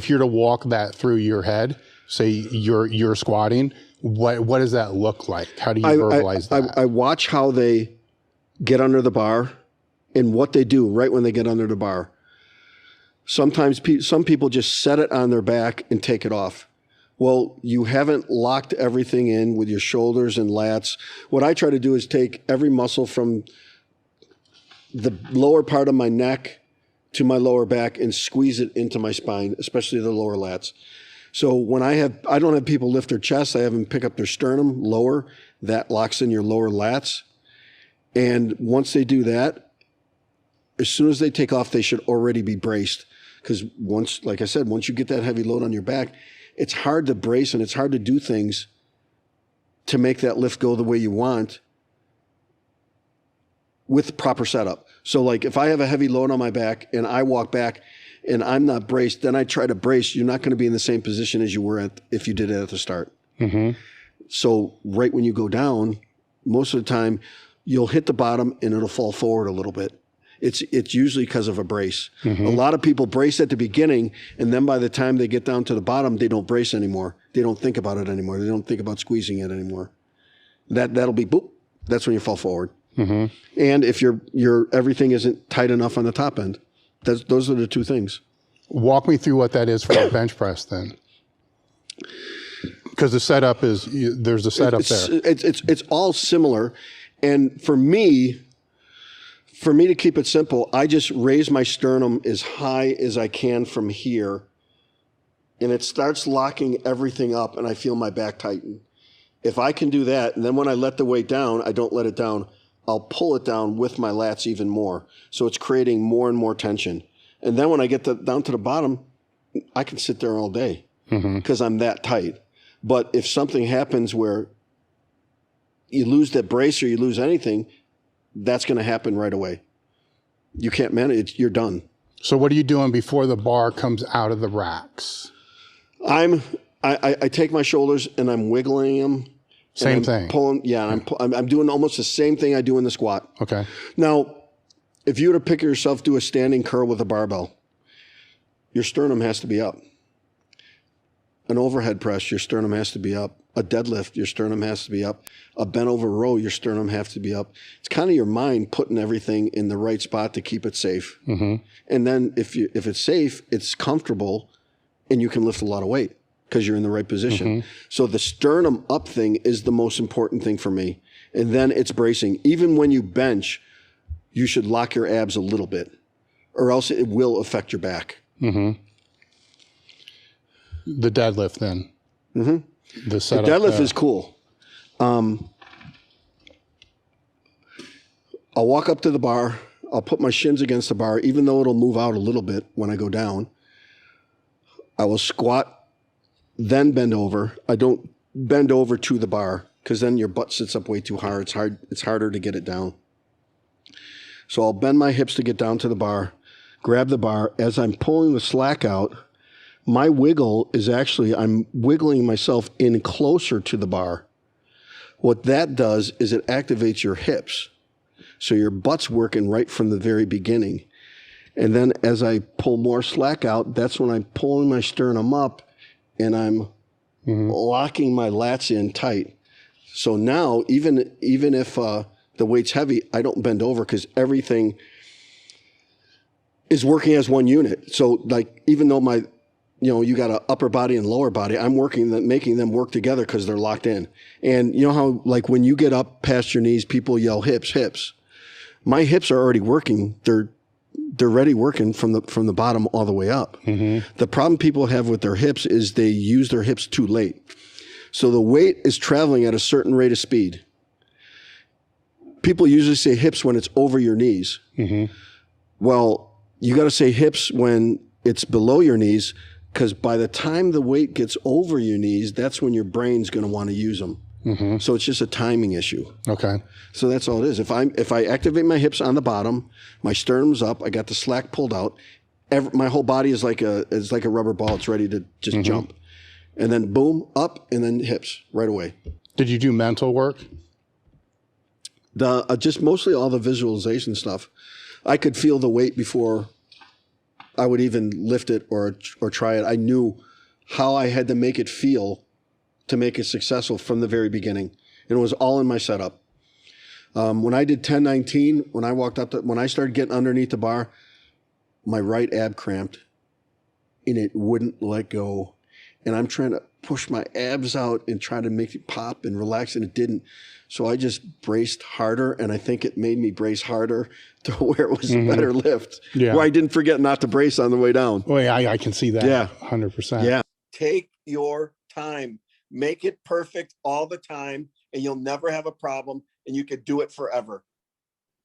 If you're to walk that through your head, say you're squatting, what does that look like? How do you verbalize that? I watch how they get under the bar and what they do right when they get under the bar. Sometimes some people just set it on their back and take it off. Well, you haven't locked everything in with your shoulders and lats. What I try to do is take every muscle from the lower part of my neck to my lower back and squeeze it into my spine, especially the lower lats. So when I don't have people lift their chest, I have them pick up their sternum lower. That locks in your lower lats. And once they do that, as soon as they take off, they should already be braced. Because once, like I said, once you get that heavy load on your back, it's hard to brace and it's hard to do things to make that lift go the way you want with proper setup. So like if I have a heavy load on my back and I walk back and I'm not braced, then I try to brace, you're not going to be in the same position as you were if you did it at the start. Mm-hmm. So right when you go down, most of the time you'll hit the bottom and it'll fall forward a little bit. It's usually because of a brace. Mm-hmm. A lot of people brace at the beginning, and then by the time they get down to the bottom, they don't brace anymore. They don't think about it anymore. They don't think about squeezing it anymore. That'll be boop. That's when you fall forward. Mm-hmm. And if your everything isn't tight enough on the top end, those are the two things. Walk me through what that is for a bench press then. Because the setup is there's a setup there. It's all similar, and for me to keep it simple, I just raise my sternum as high as I can from here, and it starts locking everything up, and I feel my back tighten. If I can do that, and then when I let the weight down, I don't let it down, I'll pull it down with my lats even more. So it's creating more and more tension. And then when I get down to the bottom, I can sit there all day because I'm that tight. But if something happens where you lose that brace or you lose anything, that's going to happen right away. You can't manage it. You're done. So what are you doing before the bar comes out of the racks? I take my shoulders and I'm wiggling them. Same thing. Pulling. Yeah, I'm doing almost the same thing I do in the squat. Okay. Now, if you were to pick yourself, do a standing curl with a barbell, your sternum has to be up. An overhead press, your sternum has to be up. A deadlift, your sternum has to be up. A bent over row, your sternum has to be up. It's kind of your mind putting everything in the right spot to keep it safe. Mm-hmm. And then if it's safe, it's comfortable, and you can lift a lot of weight because you're in the right position. Mm-hmm. So the sternum up thing is the most important thing for me. And then it's bracing. Even when you bench, you should lock your abs a little bit, or else it will affect your back. Mm-hmm. The deadlift then. Mm-hmm. The deadlift is cool. I'll walk up to the bar. I'll put my shins against the bar, even though it'll move out a little bit when I go down. I will squat, then bend over. I don't bend over to the bar because then your butt sits up way too hard. It's harder to get it down. So I'll bend my hips to get down to the bar, grab the bar. As I'm pulling the slack out, my wiggle is actually, I'm wiggling myself in closer to the bar. What that does is it activates your hips. So your butt's working right from the very beginning. And then as I pull more slack out, that's when I'm pulling my sternum up and I'm locking my lats in tight. So now, even if the weight's heavy, I don't bend over because everything is working as one unit. So like, even though you got an upper body and lower body, I'm making them work together because they're locked in. And you know how, like, when you get up past your knees, people yell hips, hips. My hips are already working. They're already working from the bottom all the way up. Mm-hmm. The problem people have with their hips is they use their hips too late. So the weight is traveling at a certain rate of speed. People usually say hips when it's over your knees. Mm-hmm. Well, you got to say hips when it's below your knees, because by the time the weight gets over your knees, that's when your brain's going to want to use them. Mm-hmm. So it's just a timing issue. Okay. So that's all it is. If I activate my hips on the bottom, my sternum's up, I got the slack pulled out, my whole body is like a rubber ball. It's ready to just jump. And then boom, up, and then hips right away. Did you do mental work? Just mostly all the visualization stuff. I could feel the weight before I would even lift it or try it. I knew how I had to make it feel to make it successful from the very beginning. And it was all in my setup. When I did 1019, when I walked up, when I started getting underneath the bar, my right ab cramped and it wouldn't let go. And I'm trying to push my abs out and try to make it pop and relax, and it didn't. So I just braced harder, and I think it made me brace harder to where it was a better lift. Yeah. Where I didn't forget not to brace on the way down. Well, yeah, I can see that. Yeah. 100%. Yeah. Take your time. Make it perfect all the time, and you'll never have a problem, and you could do it forever.